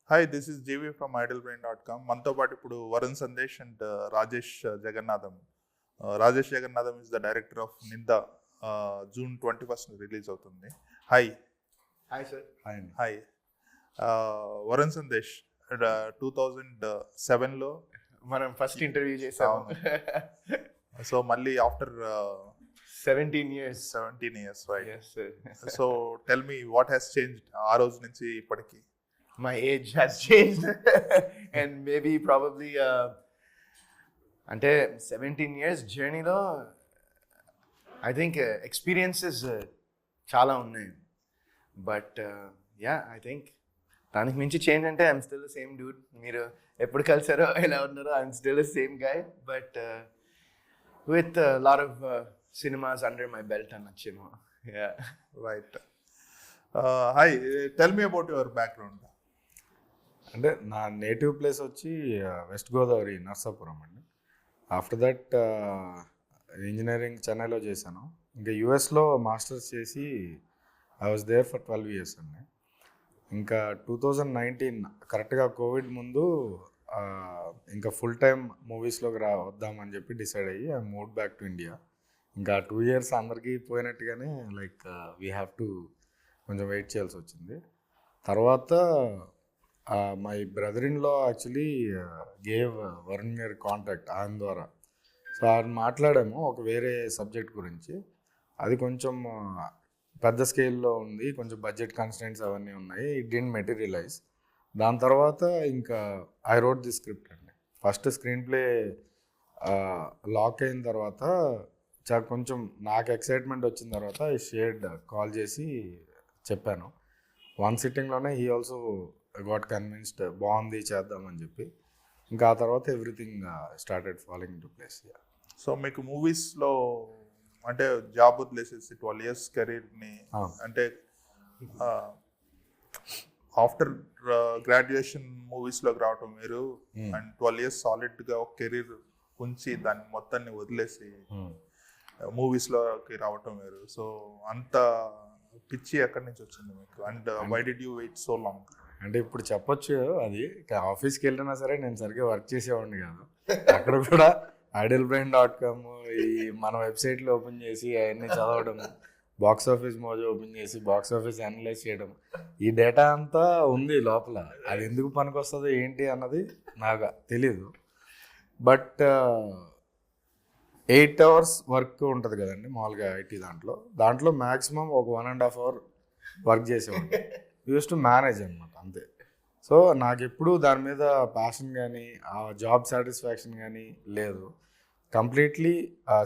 Hi, this is GV from idlebrain.com. మనతో పాటు ఇప్పుడు Varun Sandesh and Rajesh Jagannadham. Rajesh Jagannadham is the director of Ninda. June 21st release అవుతుంది. Hi. Hi sir. Hi. Varun Sandesh 2007లో మనం ఫస్ట్ ఇంటర్వ్యూ చేసాము. సో మళ్ళీ after 17 years. 17 years, right? Yes, sir. So tell me what has changed ఆ రోజు నుంచి ఇప్పటికి. My age has changed and maybe probably అంటే 17 years జర్నీలో ఐ థింక్ ఎక్స్పీరియన్సెస్ చాలా ఉన్నాయి. బట్ ఐ థింక్ దానికి మించి చేంజ్ అంటే I'm still the same dude. మీరు ఎప్పుడు కలిసారో ఎలా ఉన్నారో I'm still the same guy, but with lot of cinemas under my belt అనొచ్చేమో. Right. Hi, tell me about your background. అంటే నా నేటివ్ ప్లేస్ వచ్చి వెస్ట్ గోదావరి నర్సాపురం అండి. ఆఫ్టర్ దట్ ఇంజనీరింగ్ చెన్నైలో చేశాను. ఇంకా యూఎస్లో మాస్టర్స్ చేసి I was there for 12 years అండి. ఇంకా 2019 కరెక్ట్గా కోవిడ్ ముందు ఇంకా ఫుల్ టైమ్ మూవీస్లోకి వద్దామని చెప్పి డిసైడ్ అయ్యి I moved back to India. ఇంకా 2 years అందరికీ పోయినట్టుగానే లైక్ వీ హ్యావ్ టు కొంచెం వెయిట్ చేయాల్సి వచ్చింది. తర్వాత my brother in law actually gave Varun గారి కాంటాక్ట్ ఆయన ద్వారా. సో ఆయన మాట్లాడాము ఒక వేరే సబ్జెక్ట్ గురించి. అది కొంచెం పెద్ద స్కేల్లో ఉంది, కొంచెం బడ్జెట్ కన్స్టెంట్స్ అవన్నీ ఉన్నాయి. It didn't materialise. దాని తర్వాత ఇంకా ఐ రోట్ ది స్క్రిప్ట్ అండి. ఫస్ట్ స్క్రీన్ ప్లే లాక్ అయిన తర్వాత కొంచెం నాకు ఎక్సైట్మెంట్ వచ్చిన తర్వాత ఐ షేర్డ్ కాల్ చేసి చెప్పాను. వన్ సిట్టింగ్లోనే హీ ఆల్సో గాట్ కన్విన్స్డ్, బాగుంది చేద్దామని చెప్పి. ఇంకా ఆ తర్వాత everything started following to place. So మీకు మూవీస్లో అంటే జాబ్ వదిలేసేసి 12 years కెరీర్ని, అంటే ఆఫ్టర్ గ్రాడ్యుయేషన్ మూవీస్లోకి రావటం వేరు, అండ్ 12 years సాలిడ్గా ఒక కెరీర్ ఉంచి దాన్ని మొత్తాన్ని వదిలేసి మూవీస్లోకి రావటం వేరు. సో అంత పిచ్చి ఎక్కడి నుంచి వచ్చింది మీకు, and why did you wait so long? అంటే ఇప్పుడు చెప్పొచ్చు, అది ఆఫీస్కి వెళ్ళినా సరే నేను సరిగ్గా వర్క్ చేసేవాడిని కాదు. అక్కడ కూడా idlebrain.com ఈ మన వెబ్సైట్లో ఓపెన్ చేసి అవన్నీ చదవడం, బాక్స్ ఆఫీస్ మోజో ఓపెన్ చేసి బాక్స్ ఆఫీస్ అనలైజ్ చేయడం, ఈ డేటా అంతా ఉంది లోపల. అది ఎందుకు పనికి వస్తుందో ఏంటి అన్నది నాకు తెలీదు. బట్ 8 hours వర్క్ ఉంటుంది కదండి మామూలుగా ఐటీ దాంట్లో మ్యాక్సిమం ఒక 1.5 hour వర్క్ చేసేవాడిని. యూస్ టు మేనేజ్ అనమాట, అంతే. సో నాకు ఎప్పుడు దాని మీద ప్యాషన్ కానీ ఆ జాబ్ సాటిస్ఫాక్షన్ కానీ లేదు. కంప్లీట్లీ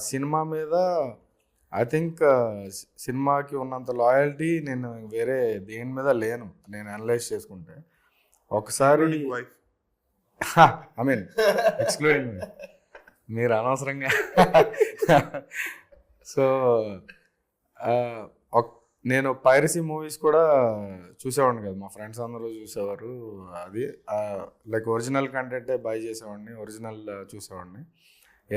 సినిమా మీద ఐ థింక్ సినిమాకి ఉన్నంత లాయల్టీ నేను వేరే దేని మీద లేను, నేను అనలైజ్ చేసుకుంటే. ఒకసారి ఐ మీన్ ఎక్స్క్లూడింగ్ మీరు అనవసరంగా సో నేను పైరసీ మూవీస్ కూడా చూసేవాడిని కదా, మా ఫ్రెండ్స్ అందరూ చూసేవారు. అది లైక్ ఒరిజినల్ కంటెంటే బై చేసేవాడిని, ఒరిజినల్ చూసేవాడిని.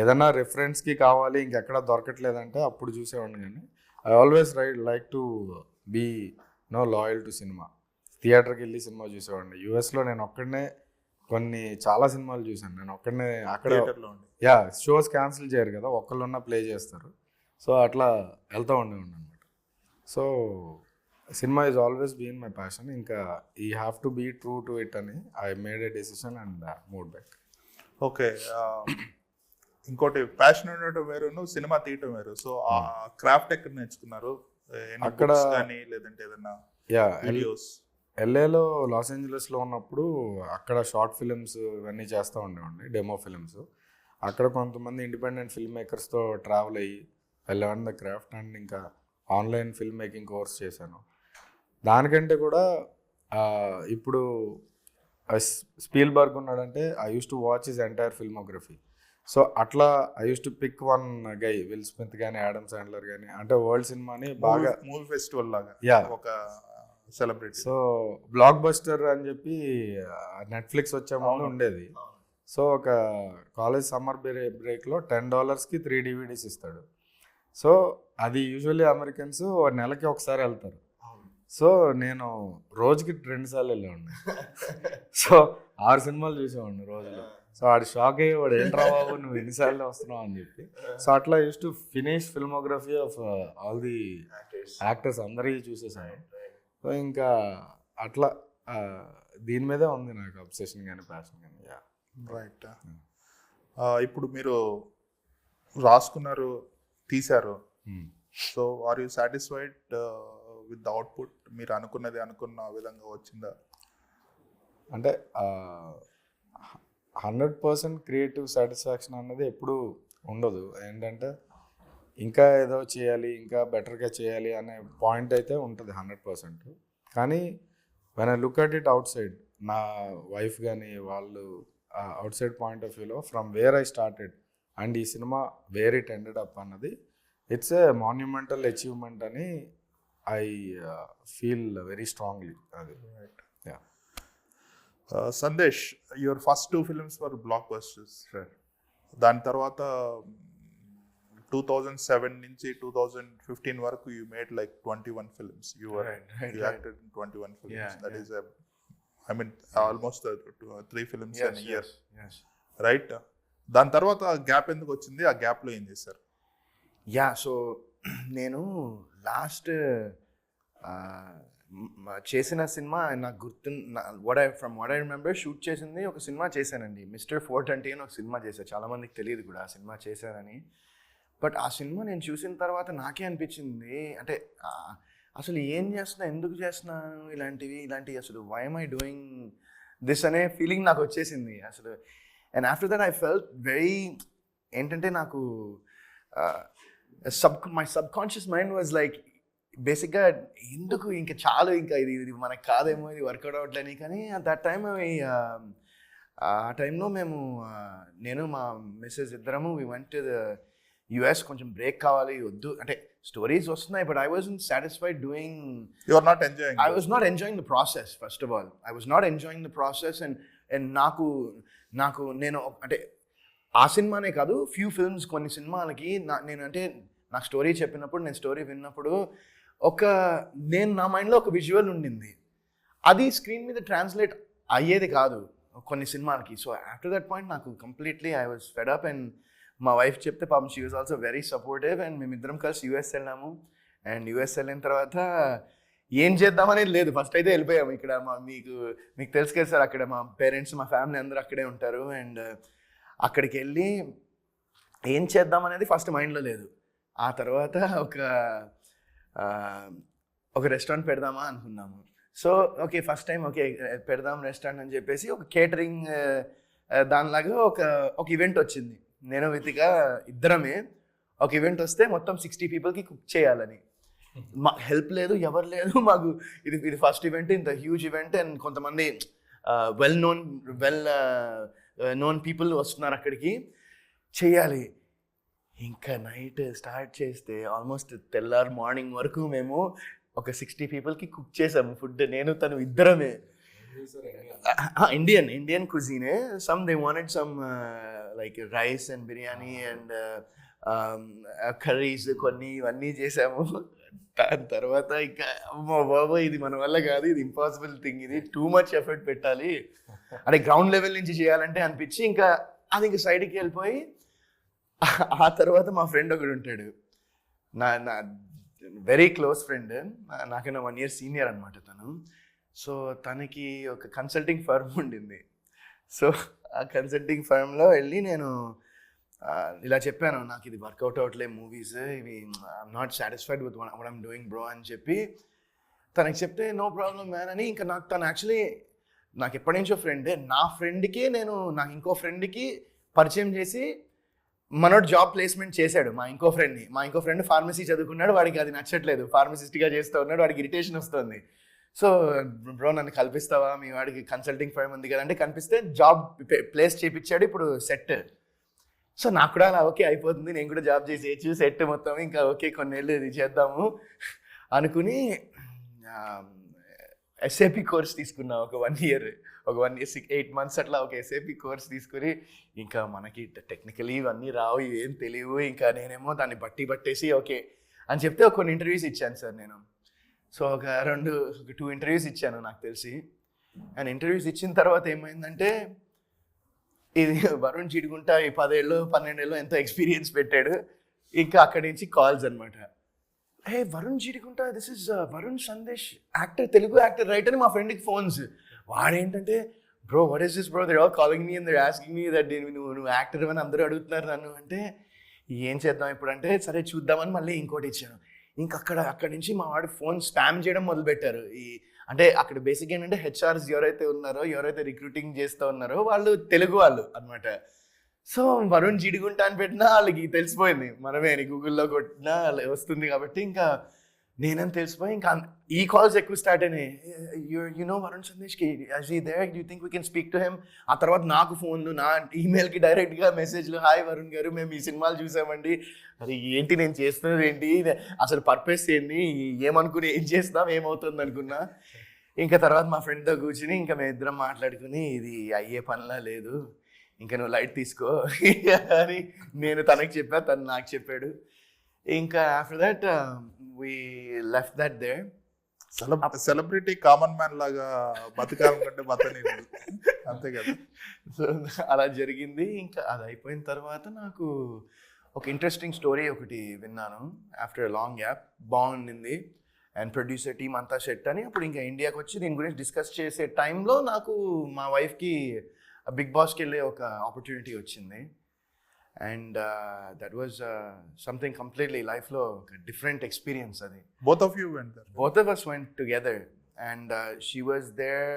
ఏదన్నా రిఫరెన్స్కి కావాలి ఇంకెక్కడ దొరకట్లేదంటే అప్పుడు చూసేవాడిని. కానీ I always like to be loyal to cinema. థియేటర్కి వెళ్ళి సినిమా చూసేవాడిని. యూఎస్లో నేను ఒక్కడనే చాలా సినిమాలు చూశాను. నేను ఒక్కడనే అక్కడ షోస్ క్యాన్సిల్ చేయరు కదా, ఒక్కళ్ళున్నా ప్లే చేస్తారు. సో అట్లా వెళ్తూ ఉండేవాడిని అనమాట. So cinema is always been my passion. ఇంకా you have to be true to it అని I made a decision and move back. Okay. ఇంకోటి, ప్యాషన్ ఉండటం వేరు, సినిమా తీయటం వేరు. సో ఆ క్రాఫ్ట్ ఎక్కడ నేర్చుకున్నారు? అక్కడ కానీ లేదంటే ఏదన్నా వీడియోస్? LAలో లాస్ ఏంజలస్లో ఉన్నప్పుడు అక్కడ షార్ట్ ఫిలిమ్స్ ఇవన్నీ చేస్తూ ఉండేవాడిని, డెమో ఫిలిమ్స్. అక్కడ కొంతమంది ఇండిపెండెంట్ ఫిల్మ్ మేకర్స్తో ట్రావెల్ అయ్యి వెళ్ళాను ద క్రాఫ్ట్. అండ్ ఇంకా ఆన్లైన్ ఫిల్మ్ మేకింగ్ కోర్స్ చేశాను. దానికంటే కూడా ఇప్పుడు స్పీల్బర్గ్ ఉన్నాడంటే I use to watch his entire filmography. So అట్లా I use to pick one guy, Will Smith కానీ ఆడమ్ శాండ్లర్ కానీ, అంటే వరల్డ్ సినిమాని బాగా మూవీ ఫెస్టివల్ లాగా ఒక సెలబ్రిటీ. సో బ్లాక్ బస్టర్ అని చెప్పి నెట్ఫ్లిక్స్ వచ్చే ముందు ఉండేది. సో ఒక కాలేజ్ సమ్మర్ బ్రేక్లో $10కి 3 DVDs ఇస్తాడు. సో అది యూజువల్లీ అమెరికన్స్ నెలకి ఒకసారి వెళ్తారు. సో నేను రోజుకి 2 సార్లు వెళ్ళేవాడిని. సో 6 సినిమాలు చూసేవాడిని రోజులో. సో వాడు షాక్ అయ్యి, వాడు ఏంట్రా బాబు నువ్వు ఎన్నిసార్లు వస్తున్నావు అని చెప్పి. సో అట్లా use to finish filmography of all the actors అందరికీ చూసేసాను. సో ఇంకా అట్లా దీని మీదే ఉంది నాకు అబ్సెషన్ కానీ ప్యాషన్ కానీ. రైట్. ఇప్పుడు మీరు రాసుకున్నారు, తీశారు. So are you satisfied with the output? మీరు అనుకున్న విధంగా వచ్చిందా? అంటే 100% క్రియేటివ్ సాటిస్ఫాక్షన్ అన్నది ఎప్పుడు ఉండదు. ఏంటంటే ఇంకా ఏదో చేయాలి, ఇంకా బెటర్గా చేయాలి అనే పాయింట్ అయితే ఉంటుంది 100%. కానీ when I look at it outside, నా వైఫ్ కానీ వాళ్ళు అవుట్ సైడ్ పాయింట్ ఆఫ్ వ్యూలో from where I started and ఈ cinema where it ended up అన్నది ఇట్స్ ఏ మాన్యుమెంటల్ అచీవ్మెంట్ అని ఐ ఫీల్ వెరీ స్ట్రాంగ్లీ. అది Sandesh, your first 2 films were blockbusters. దాని తర్వాత 2007 నుంచి 2015 వరకు you made like 21 films. You acted in 21 films. That is almost 3 films in a year. Right? దాని తర్వాత gap ఎందుకు వచ్చింది? ఆ గ్యాప్లో ఏం చేశారు? సో నేను లాస్ట్ చేసిన సినిమా నాకు from what I remember shoot చేసింది ఒక సినిమా చేశానండి, మిస్టర్ 420 అని ఒక సినిమా చేశాను. చాలామందికి తెలియదు కూడా ఆ సినిమా చేశానని. బట్ ఆ సినిమా నేను చూసిన తర్వాత నాకే అనిపించింది, అంటే అసలు ఏం చేస్తున్నా, ఎందుకు చేస్తున్నాను ఇలాంటివి అసలు why am I doing this అనే ఫీలింగ్ నాకు వచ్చేసింది అసలు. And after that I felt very, ఏంటంటే నాకు my subconscious mind was like బేసిక్గా ఎందుకు ఇంకా చాలు, ఇంకా ఇది మనకు కాదేమో, ఇది వర్కౌట్ అవ్వట్లేని. కానీ దట్ టైమ్ ఆ టైంలో నేను మా మిస్సెస్ ఇద్దరము we went to the US. కొంచెం బ్రేక్ కావాలి, వద్దు అంటే స్టోరీస్ వస్తున్నాయి, but I wasn't satisfied doing. You are not enjoying. I was not enjoying the process, first of all. I was not enjoying the process. And నాకు నేను అంటే ఆ సినిమానే కాదు, ఫ్యూ ఫిల్మ్స్, కొన్ని సినిమాలకి నాకు స్టోరీ చెప్పినప్పుడు, నేను స్టోరీ విన్నప్పుడు నేను నా మైండ్లో ఒక విజువల్ ఉండింది, అది స్క్రీన్ మీద ట్రాన్స్లేట్ అయ్యేది కాదు కొన్ని సినిమాలకి. సో ఆఫ్టర్ దట్ పాయింట్ నాకు completely I was fed up. And మా వైఫ్ చెప్తే పాపం she was also very supportive. And మేమిద్దరం కలిసి US వెళ్ళాము. అండ్ US వెళ్ళిన తర్వాత ఏం చేద్దామనేది లేదు, ఫస్ట్ అయితే వెళ్ళిపోయాము. ఇక్కడ మీకు తెలుసు కదా సార్, అక్కడ మా పేరెంట్స్, మా ఫ్యామిలీ అందరూ అక్కడే ఉంటారు. అండ్ అక్కడికి వెళ్ళి ఏం చేద్దామనేది ఫస్ట్ మైండ్లో లేదు. ఆ తర్వాత ఒక రెస్టారెంట్ పెడదామా అనుకున్నాము. So okay, first time okay పెడదాం రెస్టారెంట్ అని చెప్పేసి ఒక కేటరింగ్ దానిలాగా ఒక ఈవెంట్ వచ్చింది. నేను వితిగా ఇద్దరమే ఒక ఈవెంట్ వస్తే మొత్తం 60 పీపుల్కి కుక్ చేయాలని. మాకు హెల్ప్ లేదు, ఎవరు లేదు మాకు. ఇది ఫస్ట్ ఈవెంట్, ఇంత హ్యూజ్ ఈవెంట్. అండ్ కొంతమంది వెల్ నోన్ పీపుల్ వస్తున్నారు అక్కడికి, చేయాలి. ఇంకా నైట్ స్టార్ట్ చేస్తే ఆల్మోస్ట్ తెల్లారు మార్నింగ్ వరకు మేము ఒక 60 పీపుల్కి కుక్ చేసాము ఫుడ్, నేను తను ఇద్దరమే. Indian cuisine. They wanted some like rice and biryani and curries కొన్ని ఇవన్నీ చేసాము. దాని తర్వాత ఇంకా అమ్మో బాబా ఇది మన వల్ల కాదు, ఇది ఇంపాసిబుల్ థింగ్, ఇది టూ మచ్ ఎఫర్ట్ పెట్టాలి అంటే గ్రౌండ్ లెవెల్ నుంచి చేయాలంటే అనిపించి ఇంకా అది ఇంకా సైడ్కి వెళ్ళిపోయి. ఆ తర్వాత మా ఫ్రెండ్ ఒకడు ఉంటాడు, నా వెరీ క్లోజ్ ఫ్రెండ్, నాకైనా 1 year సీనియర్ అనమాట తను. సో తనకి ఒక కన్సల్టింగ్ ఫర్మ్ ఉండింది. సో ఆ కన్సల్టింగ్ ఫర్మ్లో వెళ్ళి నేను ఇలా చెప్పాను, నాకు ఇది వర్కౌట్ అవ్వట్లే మూవీస్, ఇవి I'm not satisfied with what I'm doing bro అని చెప్పి తనకి చెప్తే నో ప్రాబ్లం మ్యాన్ అని. ఇంకా తను యాక్చువల్లీ నాకు ఎప్పటి నుంచో ఫ్రెండే. నా ఫ్రెండ్కి నాకు ఇంకో ఫ్రెండ్కి పరిచయం చేసి మనోడు జాబ్ ప్లేస్మెంట్ చేశాడు మా ఇంకో ఫ్రెండ్ ఫార్మసీ చదువుకున్నాడు, వాడికి అది నచ్చట్లేదు, ఫార్మసిస్ట్గా చేస్తూ ఉన్నాడు, వాడికి ఇరిటేషన్ వస్తుంది. సో బ్రో నన్ను కల్పిస్తావా, మీ వాడికి కన్సల్టింగ్ ఫర్మ్ ఉంది కదంటే కనిపిస్తే జాబ్ ప్లేస్ చేయించాడు, ఇప్పుడు సెట్. సో నాకు కూడా అలా ఓకే అయిపోతుంది, నేను కూడా జాబ్ చేసేయచ్చు, సెట్ మొత్తం ఇంకా ఓకే కొన్నేళ్ళు ఇది చేద్దాము అనుకుని SAP కోర్స్ తీసుకున్నా. ఒక 1 year 8 months అట్లా ఒక SAP కోర్స్ తీసుకుని, ఇంకా మనకి టెక్నికలీ ఇవన్నీ రావు, ఏం తెలియవు, ఇంకా నేనేమో దాన్ని పట్టేసి ఓకే అని చెప్తే కొన్ని ఇంటర్వ్యూస్ ఇచ్చాను సార్ నేను. సో ఒక 2 ఇంటర్వ్యూస్ ఇచ్చాను నాకు తెలిసి. అండ్ ఇంటర్వ్యూస్ ఇచ్చిన తర్వాత ఏమైందంటే ఇది వరుణ్ చిడుగుంట ఈ 10 ఏళ్ళు 12 ఏళ్ళు ఎంతో ఎక్స్పీరియన్స్ పెట్టాడు. ఇంకా అక్కడి నుంచి కాల్స్ అనమాట. Hey Varun Chidugunta, this is Varun Sandesh, actor, Telugu actor, right అని మా ఫ్రెండ్కి ఫోన్స్. వాడేంటంటే bro what is this bro, they all calling me and they asking me that నువ్వు యాక్టర్ అని అందరూ అడుగుతున్నారు నన్ను. అంటే ఏం చేద్దాం ఇప్పుడు అంటే సరే చూద్దామని మళ్ళీ ఇంకోటి ఇచ్చాను. ఇంకా అక్కడి నుంచి మా వాడు ఫోన్ స్పామ్ చేయడం మొదలుపెట్టారు. అంటే అక్కడ బేసిక్ ఏంటంటే హెచ్ఆర్స్ ఎవరైతే ఉన్నారో, ఎవరైతే రిక్రూటింగ్ చేస్తూ ఉన్నారో వాళ్ళు తెలుగు వాళ్ళు అనమాట. సో వరుణ్ జిడిగుంట అని పెట్టినా వాళ్ళకి తెలిసిపోయింది మనమే అని, గూగుల్లో కొట్టినా వస్తుంది కాబట్టి ఇంకా నేనని తెలిసిపోయి ఇంకా ఈ కాల్స్ ఎక్కువ స్టార్ట్ అయినాయి. యు నో వరుణ్ సందేశ్కి is he there, you think we can speak to him. ఆ తర్వాత నాకు ఫోన్లు, నా ఈమెయిల్కి డైరెక్ట్గా మెసేజ్లు, హాయ్ వరుణ్ గారు మేము ఈ సినిమాలు చూసామండి, అది ఏంటి నేను చేస్తున్నది ఏంటి, అసలు పర్పస్ ఏంటి, ఏమనుకుని ఏం చేస్తాం ఏమవుతుంది అనుకున్నా. ఇంకా తర్వాత మా ఫ్రెండ్తో కూర్చుని ఇంకా మేము ఇద్దరం మాట్లాడుకుని ఇది అయ్యే పనిలా లేదు, ఇంకా నువ్వు లైట్ తీసుకో అని నేను తనకి చెప్పా, తను నాకు చెప్పాడు. ఇంకా after that we left that there. Celebrity common man లాగా బతకాలంటే బతని అంతే కదా. సో అలా జరిగింది. ఇంకా అది అయిపోయిన తర్వాత నాకు ఒక ఇంట్రెస్టింగ్ స్టోరీ ఒకటి విన్నాను ఆఫ్టర్ లాంగ్ గ్యాప్, బాగుండింది. అండ్ ప్రొడ్యూసర్ టీమ్ అంతా సెట్ అని అప్పుడు ఇంకా ఇండియాకి వచ్చి దీని గురించి డిస్కస్ చేసే టైంలో నాకు మా వైఫ్కి బిగ్ బాస్కి వెళ్ళే ఒక ఆపర్చునిటీ వచ్చింది. And that was something completely life-lo different experience. Adi both of you went there? Both of us went together, and she was there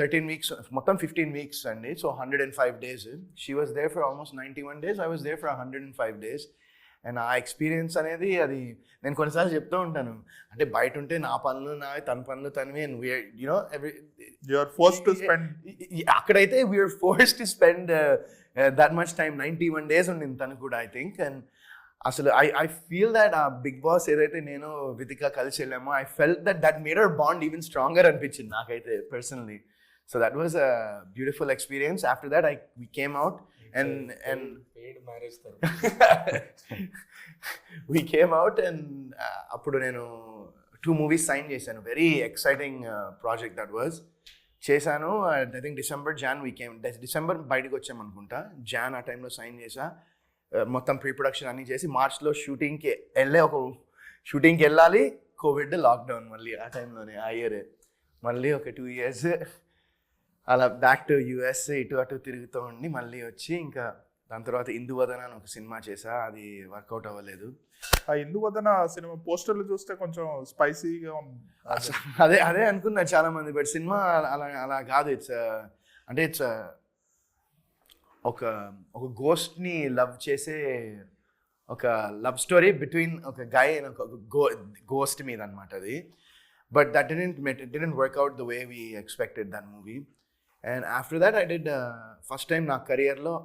13 weeks, mottam 15 weeks andi, so 105 days. She was there for almost 91 days, I was there for 105 days. And ఆ experience అనేది అది నేను కొన్నిసార్లు చెప్తూ ఉంటాను, అంటే బయట ఉంటే నా పనులు నావి, తన పనులు తనవి, and you know you're forced to spend. అక్కడైతే we are forced to spend that much time. 91 days ఉండింది తను కూడా ఐ థింక్. అండ్ అసలు ఐ ఫీల్ దట్ ఆ బిగ్ బాస్ ఏదైతే నేను వితిక కలిసి వెళ్ళామో, I felt that made our bond even stronger అనిపించింది నాకైతే personally. So that was a beautiful experience. After that we came out and paid marriage we came out and అప్పుడు నేను 2 movies sign చేశాను. Very exciting project that was. చేశాను. I think December బయటకు వచ్చామనుకుంటా, John ఆ టైంలో sign చేసా. మొత్తం pre production అన్నీ చేసి మార్చ్లో షూటింగ్కి వెళ్ళాలి. కోవిడ్ లాక్డౌన్ మళ్ళీ ఆ టైంలోనే, ఆ ఇయర్ మళ్ళీ ఒక 2 years అలా బ్యాక్ టు యూఎస్ ఇటు అటు తిరుగుతూ ఉండి మళ్ళీ వచ్చి ఇంకా దాని తర్వాత ఇందువదన అని ఒక సినిమా చేసా, అది వర్కౌట్ అవ్వలేదు. ఆ ఇందువదన సినిమా పోస్టర్లు చూస్తే కొంచెం స్పైసీగా ఉంది. అదే అనుకున్నారు చాలా మంది, బట్ సినిమా అలా కాదు. ఇట్స్ ఒక గోస్ట్ని లవ్ చేసే ఒక లవ్ స్టోరీ బిట్వీన్ ఒక గై అండ్ ఒక గోస్ట్ మీద అనమాట అది. But that didn't work out the way we expected that movie. And after that I did first time నా కెరియర్లో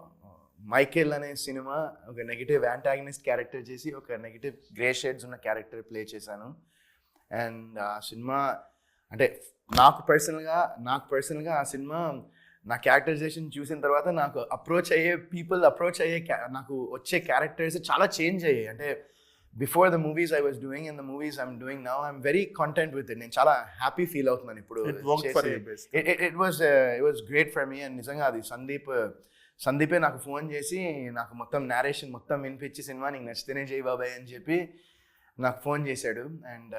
మైకేల్ అనే సినిమా, ఒక నెగిటివ్ యాంటాగనిస్ట్ క్యారెక్టర్ చేసి ఒక నెగిటివ్ గ్రే షేడ్స్ ఉన్న క్యారెక్టర్ ప్లే చేశాను. అండ్ ఆ సినిమా అంటే నాకు పర్సనల్గా ఆ సినిమా నా క్యారెక్టరైజేషన్ చూసిన తర్వాత నాకు అప్రోచ్ అయ్యే నాకు వచ్చే క్యారెక్టర్స్ చాలా చేంజ్ అయ్యాయి. అంటే before the movies I was doing and the movies I'm doing now I'm very content with it. నేను చాలా హ్యాపీ ఫీల్ అవుతున్నాను ఇప్పుడు. It was great for me. And నిజంగా అది సందీపే నాకు ఫోన్ చేసి నాకు మొత్తం నేరేషన్ మొత్తం వినిపించి, సినిమా నీకు నచ్చితేనే చేయి బాబాయ్ అని చెప్పి నాకు ఫోన్ చేశాడు. And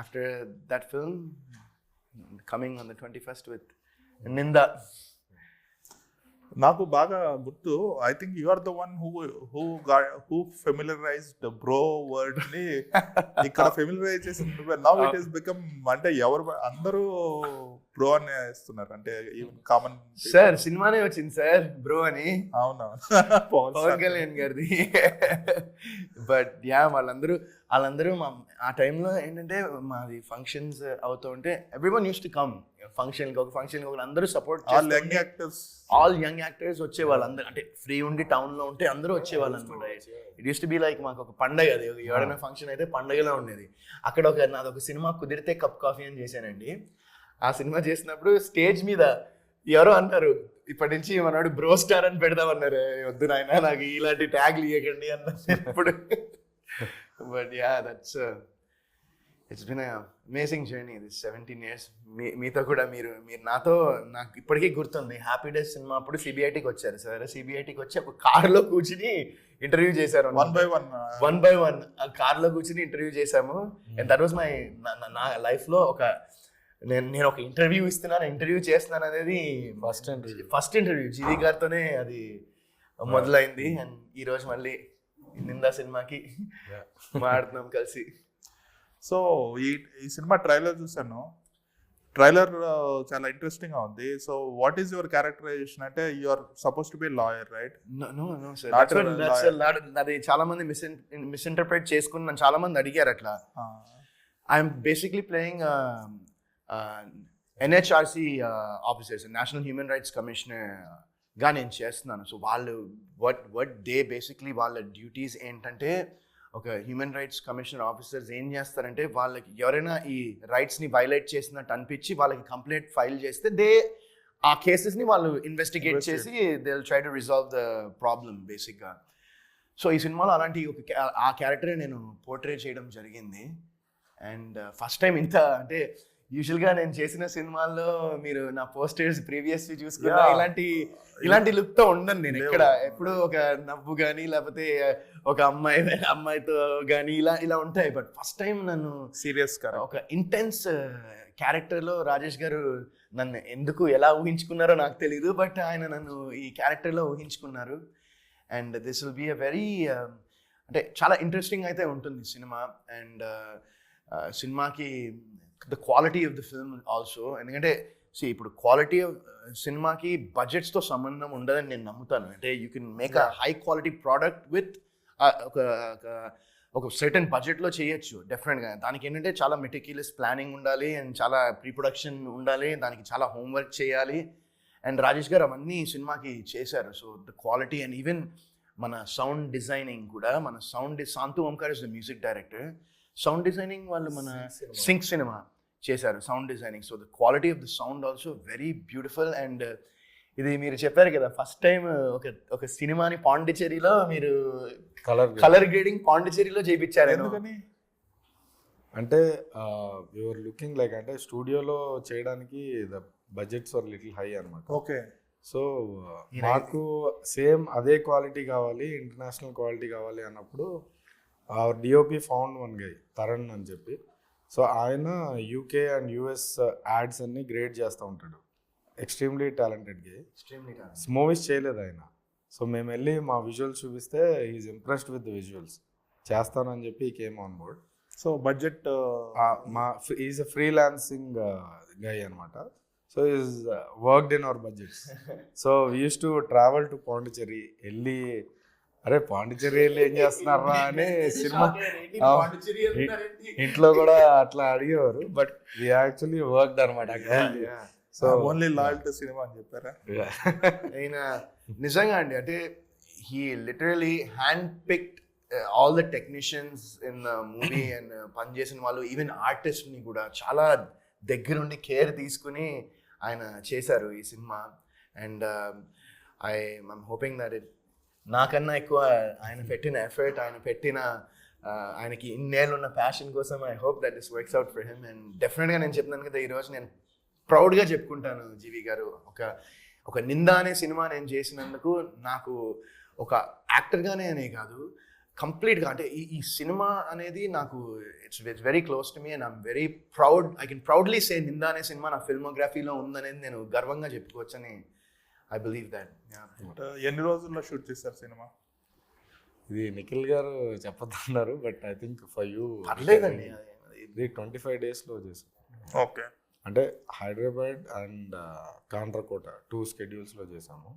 after that film coming on the 21st with Ninda. నాకు బాగా గుర్తు, I think you are the one who familiarized bro word ని ఇక్కడ ఫెమిలరైజ్ చేసింది. నౌ ఇట్ ఈస్ బికమ్, అంటే అందరూ బ్రో అని ఇస్తున్నారు, అంటే ఈవెన్ కామన్. సార్ సినిమానే వచ్చింది సార్ బ్రో అని. అవునా, పవన్ కళ్యాణ్ గారిది. బట్ యా వాళ్ళందరూ ఆ టైంలో ఏంటంటే మాది ఫంక్షన్స్ అవుతూ ఉంటే ఎవ్రీవన్ యూస్ టు కమ్ ఫంక్షన్కి ఒకరు అందరూ సపోర్ట్, ఆల్ యంగ్ యాక్టర్స్ వచ్చేవాళ్ళు అందరూ. అంటే ఫ్రీ ఉండి టౌన్లో ఉంటే అందరూ వచ్చేవాళ్ళు అనమాట. It use to be like మాకు ఒక పండగ, అది ఎవరైనా ఫంక్షన్ అయితే పండగలా ఉండేది. అక్కడ నాదొక సినిమా కుదిరితే కప్ కాఫీ అని చేశానండి. ఆ సినిమా చేసినప్పుడు స్టేజ్ మీద ఎవరో అన్నారు, ఇప్పటి నుంచి మనవాడు బ్రో స్టార్ అని పెడదామన్నారు. వద్దు నాయన నాకు ఇలాంటి ట్యాగ్లు ఇవ్వకండి అన్నారు ఇప్పుడు. But yeah that's it's been amazing journey this 17 years. మీతో కూడా మీరు నాతో నాకు ఇప్పటికీ గుర్తుంది హ్యాపీ డేస్ సినిమా అప్పుడు సిబిఐటికి వచ్చారు సార్. సిబిఐటికి వచ్చి ఒక కార్లో కూర్చుని ఇంటర్వ్యూ చేశారు. 1 by 1 1 by 1 ఆ కార్లో కూర్చుని ఇంటర్వ్యూ చేశాము. అండ్ దట్ వాజ్ మై నా లైఫ్లో ఒక నేను ఒక ఇంటర్వ్యూ ఇస్తున్నాను, ఇంటర్వ్యూ చేస్తున్నాను అనేది ఫస్ట్ ఇంటర్వ్యూ జీవి గారితోనే అది మొదలైంది. అండ్ ఈ రోజు మళ్ళీ నిందా సినిమాకి మాడుతున్నాం కలిసి. సో ఈ సినిమా ట్రైలర్ చూసాను. ట్రైలర్ చాలా ఇంట్రెస్టింగ్ గా ఉంది. So what is your characterization? అంటే you are suppose to be lawyer, right? No sir, అది చాలా మంది మిస్ఇంటర్ప్రిట్ చేసుకుని నన్ను చాలా మంది అడిగారు అట్లా. I'm basically playing NHRC officers, national human rights commissioner గా నేను చేస్తున్నాను. సో వాళ్ళు వట్ దే బేసిక్లీ వాళ్ళ డ్యూటీస్ ఏంటంటే, ఒక హ్యూమన్ రైట్స్ కమిషనర్ ఆఫీసర్స్ ఏం చేస్తారంటే, వాళ్ళకి ఎవరైనా ఈ రైట్స్ని వైలేట్ చేసినట్టు అనిపించి వాళ్ళకి కంప్లైంట్ ఫైల్ చేస్తే ఆ కేసెస్ని వాళ్ళు ఇన్వెస్టిగేట్ చేసి they will try to resolve the problem బేసిక్గా. సో ఈ సినిమాలో అలాంటి ఆ క్యారెక్టరే నేను పోర్ట్రే చేయడం జరిగింది. అండ్ ఫస్ట్ టైం ఇంత అంటే యూజువల్గా నేను చేసిన సినిమాల్లో మీరు నా పోస్టర్స్ ప్రీవియస్ చూసుకున్నా ఇలాంటి లుక్తో ఉండను నేను ఎక్కడ. ఎప్పుడు ఒక నవ్వు కానీ లేకపోతే ఒక అమ్మాయితో కానీ ఇలా ఉంటాయి. బట్ ఫస్ట్ టైం నన్ను సీరియస్గా ఒక ఇంటెన్స్ క్యారెక్టర్లో రాజేష్ గారు నన్ను ఎందుకు ఎలా ఊహించుకున్నారో నాకు తెలీదు, బట్ ఆయన నన్ను ఈ క్యారెక్టర్లో ఊహించుకున్నారు. And this will be a very అంటే చాలా ఇంట్రెస్టింగ్ అయితే ఉంటుంది సినిమా. అండ్ సినిమాకి the quality of the film also, ఎందుకంటే ఇప్పుడు క్వాలిటీ ఆఫ్ సినిమాకి బడ్జెట్స్తో సంబంధం ఉండదని నేను నమ్ముతాను. అంటే you can make a high quality product with ఒక సర్టన్ బడ్జెట్లో చేయొచ్చు డెఫినెట్గా. దానికి ఏంటంటే చాలా మెటిక్యులస్ ప్లానింగ్ ఉండాలి అండ్ చాలా ప్రీ ప్రొడక్షన్ ఉండాలి, దానికి చాలా హోంవర్క్ చేయాలి. అండ్ రాజేష్ గారు అవన్నీ సినిమాకి చేశారు. So the quality and even మన సౌండ్ డిజైనింగ్ కూడా, మన Shanthu Omkar is the music director. Sound designing వాళ్ళు మన సింక్ సినిమా చేశారు sound designing. So the quality of the sound also very beautiful. And ఇది మీరు చెప్పారు కదా ఫస్ట్ టైం ఒక సినిమాని పాండిచేరిలో మీరు కలర్ గ్రేడింగ్ పాండిచేరిలో చేయించారు. ఎందుకని? అంటే యువర్ లుకింగ్ లైక్, అంటే స్టూడియోలో చేయడానికి the budgets are little high అనమాట. ఓకే. సో మాకు సేమ్ అదే క్వాలిటీ కావాలి, ఇంటర్నేషనల్ క్వాలిటీ కావాలి అన్నప్పుడు our DOP found one guy, తరణ్ అని చెప్పి. సో ఆయన యూకే అండ్ యూఎస్ యాడ్స్ అన్ని గ్రేడ్ చేస్తూ ఉంటాడు. ఎక్స్ట్రీమ్లీ టాలెంటెడ్ గే. మూవీస్ చేయలేదు ఆయన. సో మేము వెళ్ళి మా విజువల్స్ చూపిస్తే he's impressed with the visuals, చేస్తానని చెప్పి he came on board. So budget is a freelancing guy అనమాట. So he's worked in our budgets. So we use to travel to Pondicherry. వెళ్ళి అరే పాండిచేరి వెళ్ళి ఏం చేస్తున్నారా అని సినిమా ఇంట్లో కూడా అట్లా అడిగేవారు. బట్ వి యాక్చువల్లీ వర్క్డ్ అనమాట. సో ఓన్లీ లాయల్టీ సినిమా అని చెప్పారా? ఆయన నిజంగా అండి, అంటే he literally hand picked all the technicians in the movie and పనిచేసిన వాళ్ళు, ఈవెన్ ఆర్టిస్ట్ని కూడా చాలా దగ్గరుండి కేర్ తీసుకుని ఆయన చేశారు ఈ cinema. And I'm hoping that it నాకన్నా ఎక్కువ ఆయన పెట్టిన ఎఫర్ట్, ఆయనకి ఇన్నేళ్ళు ఉన్న ప్యాషన్ కోసం I hope that this works out for him. And డెఫినెట్గా నేను చెప్తున్నాను కదా, ఈరోజు నేను ప్రౌడ్గా చెప్పుకుంటాను జీవి గారు, ఒక నిందా అనే సినిమా నేను చేసినందుకు నాకు ఒక యాక్టర్గానే అనే కాదు, కంప్లీట్గా అంటే ఈ సినిమా అనేది నాకు it's very close to me. And I'm very proud, I can proudly say Ninda అనే సినిమా నా ఫిల్మోగ్రఫీలో ఉందనేది నేను గర్వంగా చెప్పుకోవచ్చని I believe that. ఎన్ని రోజుల్లో షూట్ చేశారు సినిమా? ఇది నిఖిల్ గారు చెప్పొద్దన్నారు, but I think for you పర్లేదండి. ఇది 25 daysలో చేశారు. ఓకే. అంటే హైదరాబాద్ అండ్ కాండ్రకోట 2 schedules చేసాము.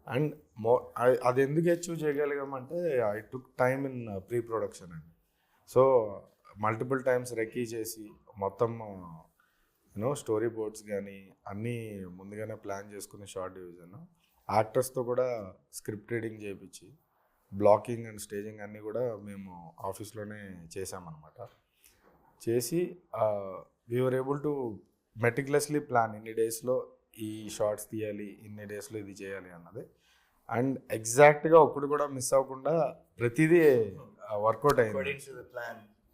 అండ్ అది ఎందుకు అచీవ్ చేయగలిగామంటే I took time in pre production అండి. సో మల్టిపుల్ టైమ్స్ రెక్కీ చేసి మొత్తం స్టోరీ బోర్డ్స్ కానీ అన్నీ ముందుగానే ప్లాన్ చేసుకుని షార్ట్ డివిజన్, యాక్టర్స్తో కూడా స్క్రిప్ట్ రీడింగ్ చేయించి బ్లాకింగ్ అండ్ స్టేజింగ్ అన్నీ కూడా మేము ఆఫీస్లోనే చేసామన్నమాట. చేసి we're able to meticulously plan ఇన్ని డేస్లో ఈ షార్ట్స్ తీయాలి, ఇన్ని డేస్లో ఇది చేయాలి అన్నది. అండ్ ఎగ్జాక్ట్గా ఒకటి కూడా మిస్ అవ్వకుండా ప్రతిదీ వర్కౌట్ అయింది.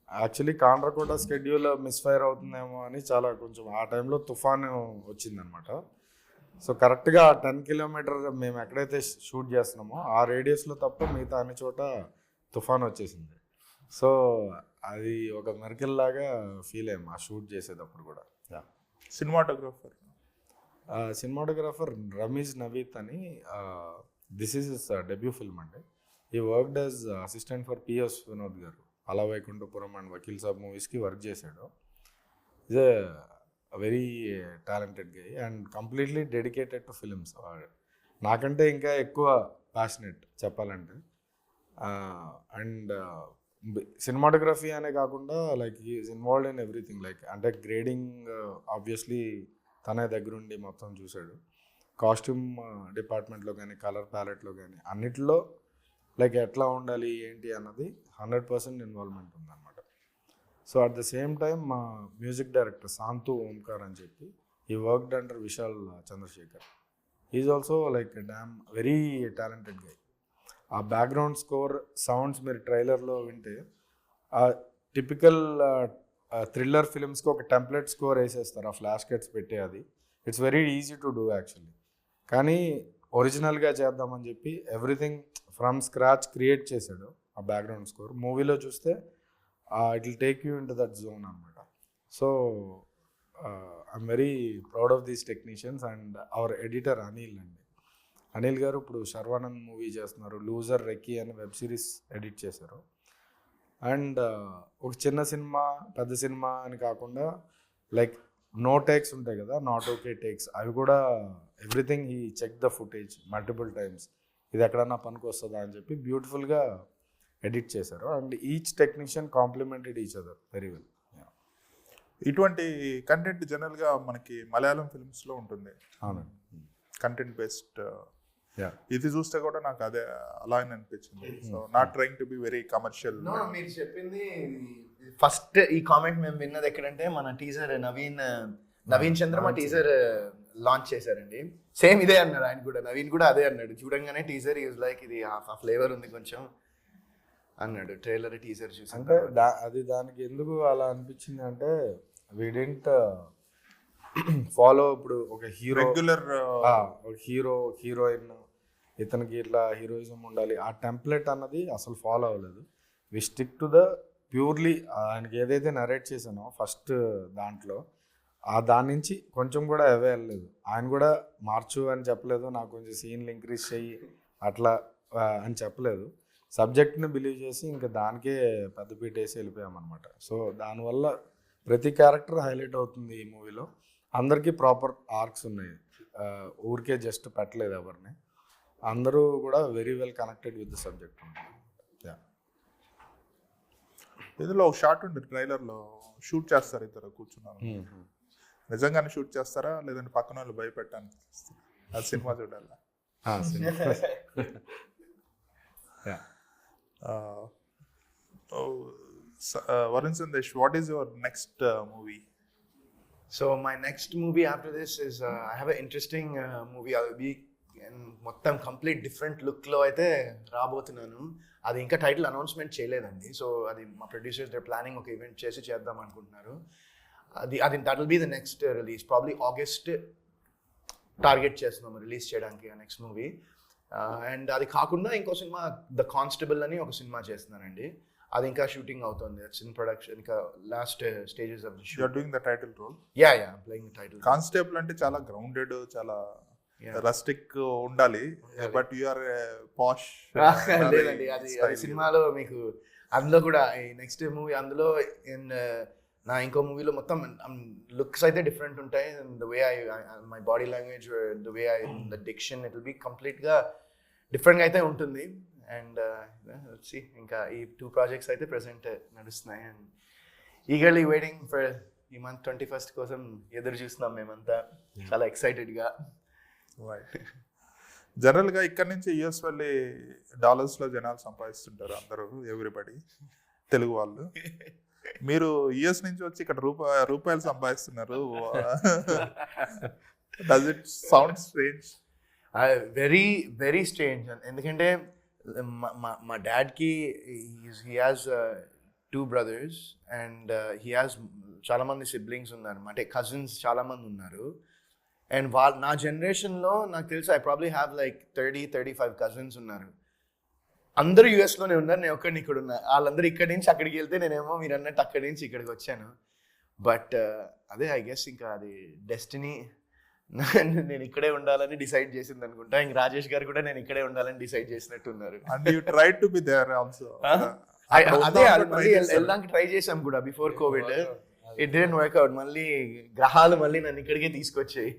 యాక్చువల్లీ కాండ్రకోట స్కెడ్యూల్ మిస్ఫైర్ అవుతుందేమో అని చాలా కొంచెం ఆ టైంలో తుఫాను వచ్చిందనమాట. సో కరెక్ట్గా 10 కిలోమీటర్ మేము ఎక్కడైతే షూట్ చేస్తున్నామో ఆ రేడియస్లో తప్ప మిగతా అన్ని చోట తుఫాన్ వచ్చేసింది. సో అది ఒక మెరికల్ లాగా ఫీల్ అయ్యాము ఆ షూట్ చేసేటప్పుడు కూడా. సినిమాటోగ్రాఫర్ రమీజ్ నవీత్ అని, this is his debut film అండి. ఈ worked as assistant for PS Vinod గారు. అలా వైకుంఠపురం అండ్ వకీల్ సాబ్ మూవీస్కి వర్క్ చేశాడు. Is a very talented guy and completely dedicated to films. నాకంటే ఇంకా ఎక్కువ ప్యాషనెట్ చెప్పాలంటే. అండ్ సినిమాటోగ్రఫీ అనే కాకుండా like is involved in everything. Like అంటే గ్రేడింగ్ ఆబ్వియస్లీ తనే దగ్గరుండి మొత్తం చూశాడు. కాస్ట్యూమ్ డిపార్ట్మెంట్లో కానీ కలర్ ప్యాలెట్లో కానీ అన్నిటిలో లైక్ ఎట్లా ఉండాలి ఏంటి అన్నది 100% ఇన్వాల్వ్మెంట్ ఉందన్నమాట. So at the same time మా మ్యూజిక్ డైరెక్టర్ శాంతు ఓంకార్ అని చెప్పి ఈ worked under Vishal Chandrasekhar. Is also like damn very talented guy. ఆ బ్యాక్గ్రౌండ్ స్కోర్ సౌండ్స్ మీరు ట్రైలర్లో వింటే ఆ టిపికల్ థ్రిల్లర్ ఫిల్మ్స్కి ఒక టెంప్లెట్ స్కోర్ వేసేస్తారు ఆ ఫ్లాష్ కట్స్ పెట్టి. అది it's very easy to do actually. కానీ ఒరిజినల్గా చేద్దామని చెప్పి ఎవ్రీథింగ్ ఫ్రమ్ స్క్రాచ్ క్రియేట్ చేశాడు ఆ బ్యాక్గ్రౌండ్ స్కోర్. మూవీలో చూస్తే it will take you into that zone అనమాట. So I'm very proud of these technicians and our editor Anil అండి. అనిల్ గారు ఇప్పుడు శర్వానంద్ మూవీ చేస్తున్నారు. లూజర్ రెక్కీ అని వెబ్ సిరీస్ ఎడిట్ చేశారు. అండ్ ఒక చిన్న సినిమా పెద్ద సినిమా అని కాకుండా లైక్ నో టేక్స్ ఉంటాయి కదా, నాట్ ఓకే టేక్స్, అవి కూడా ఎవ్రీథింగ్ ఈ check the footage multiple times. ఇది ఎక్కడన్నా పనికి వస్తుందా అని చెప్పి బ్యూటిఫుల్గా ఎడిట్ చేశారు. And each technician complemented each other very well. ఇటువంటి కంటెంట్ జనరల్గా మనకి మలయాళం ఫిల్మ్స్లో ఉంటుంది. అవునండి, కంటెంట్ బేస్డ్. ఇది చూస్తే కూడా నాకు అదే అలా అనిపించింది. So not trying to be very commercial. మీరు చెప్పింది ఫస్ట్ ఈ కామెంట్ మేము విన్నది ఎక్కడంటే మన టీజర్ నవీన్ చంద్ర మా టీజర్ లాంచ్ చేశారండి. సేమ్ ఇదే అన్నారు ఆయన కూడా. నవీన్ కూడా అదే అన్నాడు. చూడంగానే టీజర్ యూజ్ లైక్ ఇది ఆ ఫ్లేవర్ ఉంది కొంచెం అన్నాడు. ట్రైలర్ టీజర్ చూసి అంటే అది దానికి ఎందుకు అలా అనిపించింది అంటే వీ డెంట్ ఫాలో. ఇప్పుడు ఒక రెగ్యులర్ హీరోయిన్ ఇతనికి ఇట్లా హీరోయిజం ఉండాలి ఆ టెంప్లెట్ అన్నది అసలు ఫాలో అవ్వలేదు. We stick to the purely ఆయనకి ఏదైతే నరేట్ చేశానో ఫస్ట్ దాంట్లో దాని నుంచి కొంచెం కూడా అవే వెళ్ళలేదు. ఆయన కూడా మార్చు అని చెప్పలేదు, నాకు కొంచెం సీన్లు ఇంక్రీజ్ చెయ్యి అట్లా అని చెప్పలేదు. సబ్జెక్ట్ని బిలీవ్ చేసి ఇంకా దానికే పెద్దపీట వేసి వెళ్ళిపోయామన్నమాట. సో దానివల్ల ప్రతి క్యారెక్టర్ హైలైట్ అవుతుంది ఈ మూవీలో. అందరికీ ప్రాపర్ ఆర్క్స్ ఉన్నాయి, ఊరికే జస్ట్ పెట్టలేదు ఎవరిని. అందరూ కూడా very well connected with the subject. ఇందులో ఒక షార్ట్ ఉంటుంది ట్రైలర్లో, షూట్ చేస్తారు ఇద్దరు కూర్చున్నారు. నిజంగానే షూట్ చేస్తారా లేదంటే పక్కన వాళ్ళు భయపెట్టాను అది సినిమా చూడాలా? Varun Sandesh, what is your next movie? So my next movie after this is I have an interesting movie. I will be మొత్తం కంప్లీట్ డిఫరెంట్ లుక్లో అయితే రాబోతున్నాను. అది ఇంకా టైటిల్ అనౌన్స్మెంట్ చేయలేదండి. సో అది మా ప్రొడ్యూసర్స్ దే ప్లానింగ్ ఒక ఈవెంట్ చేద్దాం అనుకుంటున్నారు. అది that will be the next release. Probably August target చేస్తున్నాము రిలీజ్ చేయడానికి ఆ నెక్స్ట్ మూవీ. అండ్ అది కాకుండా ఇంకో సినిమా ద కానిస్టేబుల్ అని ఒక సినిమా చేస్తున్నానండి. అది ఇంకా షూటింగ్ అవుతుంది. ఇట్స్ ఇన్ ప్రొడక్షన్, ఇంకా last stages of the shoot. You are doing the title role? Yeah I'm playing the title. Constable అంటే చాలా గ్రౌండెడ్, చాలా రస్టిక్ ఉండాలి. But you are posh. లేదండి, అది సినిమాలో మీకు అందులో కూడా నెక్స్ట్ మూవీ అందులో నా ఇంకో మూవీలో మొత్తం లుక్స్ అయితే డిఫరెంట్ ఉంటాయి. The way my body language, the way the diction, it will be కంప్లీట్గా డిఫరెంట్గా అయితే ఉంటుంది. అండ్ ఇంకా ఈ 2 ప్రాజెక్ట్స్ అయితే ప్రెసెంట్ నడుస్తున్నాయి. అండ్ ఈగర్లీ వెయిటింగ్ ఫర్ ఈ మంత్ 21st కోసం ఎదురు చూస్తున్నాం మేమంతా చాలా ఎక్సైటెడ్గా. జనరల్గా ఇక్కడ నుంచి యూఎస్ వెళ్ళి డాలర్స్లో జనాలు సంపాదిస్తుంటారు అందరూ, ఎవ్రీబడి తెలుగు వాళ్ళు. మీరు యుఎస్ నుంచి వచ్చి ఇక్కడ రూపాయలు సంపాదిస్తున్నారు. Does it sound strange? Very very strange. ఎందుకంటే మా డాడ్కి he has 2 brothers and he has చాలా మంది siblings ఉన్నారు అంటే cousins చాలా మంది ఉన్నారు అండ్ నా జనరేషన్లో నాకు తెలుసు I probably have like 30-35 cousins ఉన్నారు. అందరూ యూఎస్లోనే ఉన్నారు, నేను ఒక్కడిని ఇక్కడ ఉన్నా. వాళ్ళందరూ ఇక్కడి నుంచి అక్కడికి వెళ్తే నేనేమో మీరు అన్నట్టు అక్కడి నుంచి ఇక్కడికి వచ్చాను. బట్ అదే ఐ గెస్ ఇంకా అది డెస్టినీ నేను ఇక్కడే ఉండాలని డిసైడ్ చేసింది అనుకుంటా. ఇంక రాజేష్ గారు కూడా నేను ఇక్కడే ఉండాలని డిసైడ్ చేసినట్టున్నారు. And you try to be there also. అదే మళ్ళీ వెళ్ళడానికి ట్రై చేసాం కూడా before covid. It didn't work out. మళ్ళీ గ్రహాలు మళ్ళీ నన్ను ఇక్కడికే తీసుకొచ్చాయి.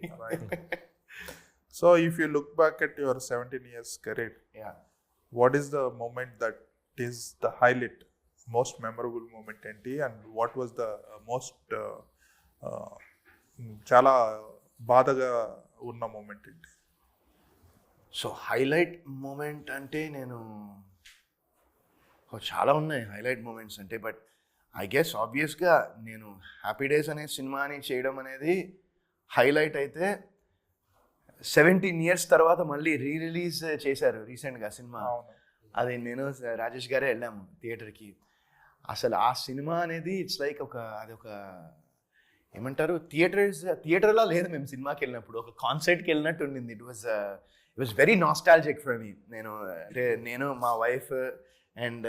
So if you look back at your 17 years career, what is the moment that is the highlight, most memorable moment ఏంటి, and what was the most చాలా బాధగా ఉన్న మూమెంట్ ఏంటి? సో హైలైట్ మూమెంట్ అంటే నేను చాలా ఉన్నాయి హైలైట్ మూమెంట్స్ అంటే. బట్ ఐ గెస్ ఆబ్వియస్గా నేను హ్యాపీ డేస్ అనే సినిమాని చేయడం అనేది హైలైట్ అయితే 17 years తర్వాత మళ్ళీ రిలీజ్ చేశారు రీసెంట్గా సినిమా. అది నేను రాజేష్ గారే వెళ్ళాము థియేటర్కి. అసలు ఆ సినిమా అనేది ఇట్స్ లైక్ అదొక ఏమంటారు థియేటర్లో లేదు, మేము సినిమాకి వెళ్ళినప్పుడు ఒక కాన్సర్ట్కి వెళ్ళినట్టు ఉండింది. It was very nostalgic for me. నేను మా వైఫ్ అండ్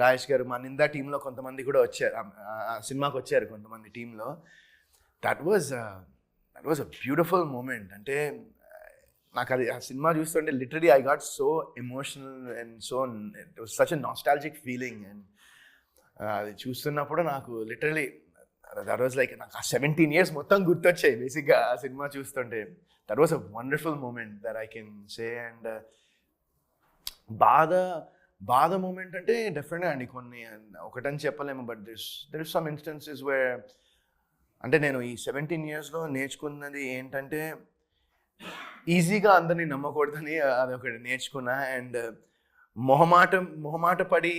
రాజేష్ గారు మా నిందా టీంలో కొంతమంది కూడా వచ్చారు, ఆ సినిమాకి వచ్చారు కొంతమంది టీంలో. That was a beautiful moment. అంటే నాకు అది ఆ సినిమా చూస్తుంటే literally I got so emotional and so it was such a nostalgic feeling. And అది చూస్తున్నప్పుడు నాకు లిటరలీ దట్ వాజ్ లైక్ నాకు ఆ 17 years మొత్తం గుర్తొచ్చాయి బేసిక్గా ఆ సినిమా చూస్తుంటే. That was a wonderful moment that I can say. And బాధ మూమెంట్ అంటే డెఫినెట్గా అండి కొన్ని ఒకటని చెప్పలేము. But there is some instances where అంటే నేను ఈ 17 yearsలో నేర్చుకున్నది ఏంటంటే ఈజీగా అందరినీ నమ్మకూడదని అదొకటి నేర్చుకున్నా. అండ్ మొహమాట పడి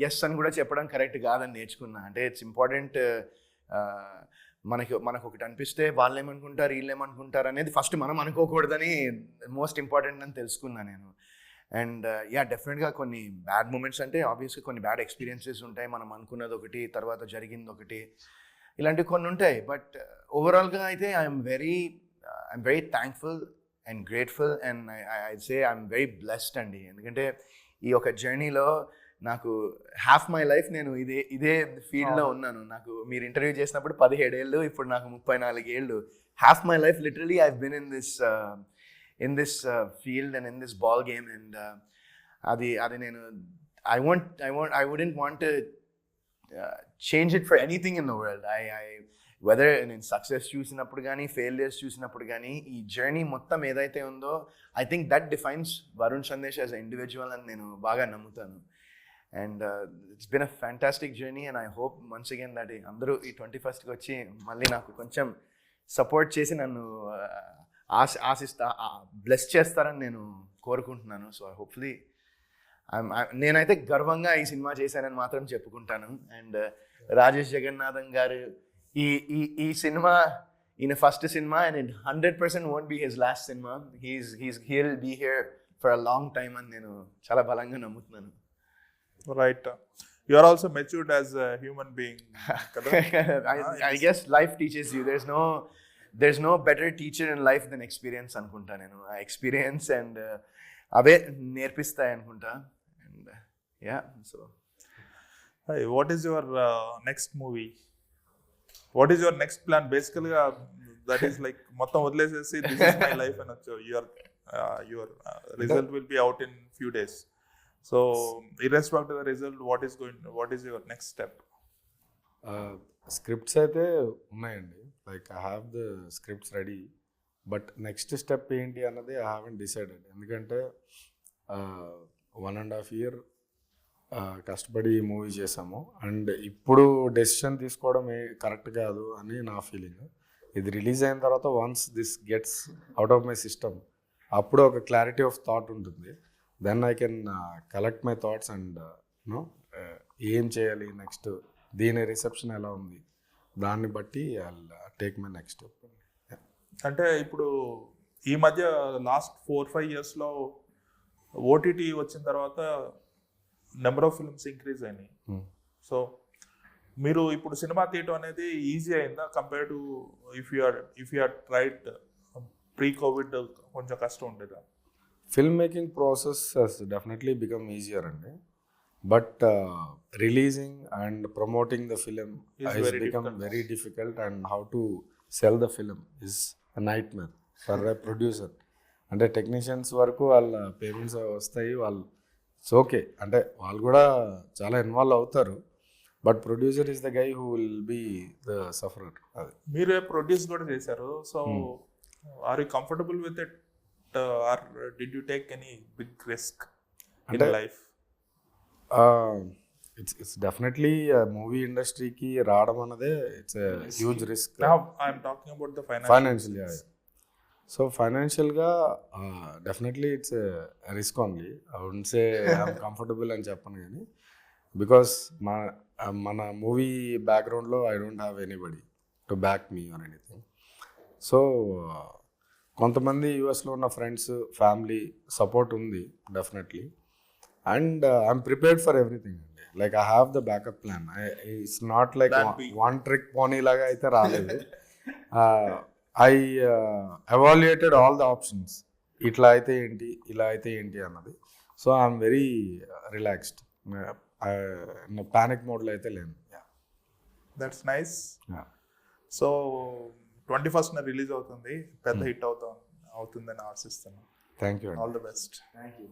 ఎస్ అని కూడా చెప్పడం కరెక్ట్ కాదని నేర్చుకున్నా. అంటే ఇట్స్ ఇంపార్టెంట్. మనకు ఒకటి అనిపిస్తే వాళ్ళు ఏమనుకుంటారు వీళ్ళు ఏమనుకుంటారు అనేది ఫస్ట్ మనం అనుకోకూడదని మోస్ట్ ఇంపార్టెంట్ అని తెలుసుకున్నా నేను. అండ్ డెఫినెట్గా కొన్ని బ్యాడ్ మూమెంట్స్ అంటే ఆబ్వియస్గా కొన్ని బ్యాడ్ ఎక్స్పీరియన్సెస్ ఉంటాయి. మనం అనుకున్నది ఒకటి తర్వాత జరిగింది ఒకటి, ఇలాంటివి కొన్ని ఉంటాయి. బట్ ఓవరాల్గా అయితే I'm very thankful and grateful and I say I'm very blessed అండి. ఎందుకంటే ఈ ఒక జర్నీలో నాకు హాఫ్ మై లైఫ్ నేను ఇదే ఫీల్డ్లో ఉన్నాను. నాకు మీరు ఇంటర్వ్యూ చేసినప్పుడు 17 ఏళ్ళు, ఇప్పుడు నాకు 34 ఏళ్ళు. Half my life literally I been in this field and in this ball game. And అది నేను I wouldn't want to change it for anything in the world. whether నేను సక్సెస్ చూసినప్పుడు కానీ ఫెయిలియర్స్ చూసినప్పుడు కానీ ఈ జర్నీ మొత్తం ఏదైతే ఉందో I think that defines Varun Sandesh as a individual అని నేను బాగా నమ్ముతాను. And it's been a fantastic journey and I hope once again that అందరూ ఈ 21st వచ్చి మళ్ళీ నాకు కొంచెం సపోర్ట్ చేసి నన్ను బ్లెస్ చేస్తారని నేను కోరుకుంటున్నాను. సో హోప్ఫుల్లీ నేనైతే గర్వంగా ఈ సినిమా చేశానని మాత్రం చెప్పుకుంటాను. అండ్ రాజేష్ జగన్నాథన్ గారు ఈ సినిమా ఈయన first cinema and 100% won't be his last cinema. He'll be here for a long time అని నేను చాలా బలంగా నమ్ముతున్నాను. Right. You are also matured as a human being. I guess life teaches you. There's no better teacher in life than experience అనుకుంటా నేను. ఆ experience and అవే నేర్పిస్తాయి అనుకుంటా. And so what is your next movie? What is your next plan? Basically that is like మొత్తం వదిలేసేసి this is my life and your result will be out in few days. So irrespective of the result, what is your next step? Scripts అయితే ఉన్నాయండి. Like I have the scripts ready. But next step ఏంటి అన్నది I haven't decided. ఎందుకంటే 1.5 year కష్టపడి movie చేసాము. And ఇప్పుడు decision తీసుకోవడం correct కాదు అని నా ఫీలింగ్. ఇది రిలీజ్ అయిన తర్వాత once this gets out of my system అప్పుడు ఒక క్లారిటీ ఆఫ్ థాట్ ఉంటుంది. Then I can collect my thoughts and ఏం చేయాలి నెక్స్ట్, దీని రిసెప్షన్ ఎలా ఉంది దాన్ని బట్టి I take my next step. అంటే ఇప్పుడు ఈ మధ్య లాస్ట్ 4-5 yearsలో ఓటీటీ వచ్చిన తర్వాత నెంబర్ ఆఫ్ ఫిల్మ్స్ ఇంక్రీజ్ అయినాయి. సో మీరు ఇప్పుడు సినిమా తీయటం అనేది ఈజీ అయిందా compare to if you are tried pre covid కొంచెం కష్టం ఉండేదా? Film making process he's definitely become easier అండి, but releasing and promoting the film Is has very become difficult. very difficult, and how to sell the film is a nightmare for a producer. అంటే technicians వరకు వాళ్ళ payments వస్తాయి, వాళ్ళు it's okay, అంటే వాళ్ళు కూడా చాలా ఇన్వాల్వ్ అవుతారు, but producer is the guy who will be the sufferer. అది మీరే ప్రొడ్యూస్ కూడా చేశారు, so are you comfortable with it or did you take any big risk in life? It's definitely movie ఇండస్ట్రీకి రావడం అన్నదే it's huge risk. I'm talking about the financial, so ఫైనాన్షియల్గా definitely it's risk only. I would say I'm comfortable అని చెప్పను, కానీ because మన movie బ్యాక్గ్రౌండ్లో I don't have anybody to back me or anything. So కొంతమంది యూఎస్లో ఉన్న ఫ్రెండ్స్, ఫ్యామిలీ సపోర్ట్ ఉంది definitely, and I'm prepared for everything అండి. Like I have the backup plan. It's not like one trick pony లాగా అయితే రాలేదు. I evaluated all the options, ఇట్లా అయితే ఏంటి, ఇలా అయితే ఏంటి అన్నది. So I'm very relaxed, panic మోడ్లో అయితే లేను. That's nice. So 21st release అవుతుంది, పెద్ద హిట్ అవుతుందని ఆశిస్తున్నాను. Thank you. All the best. Thank you.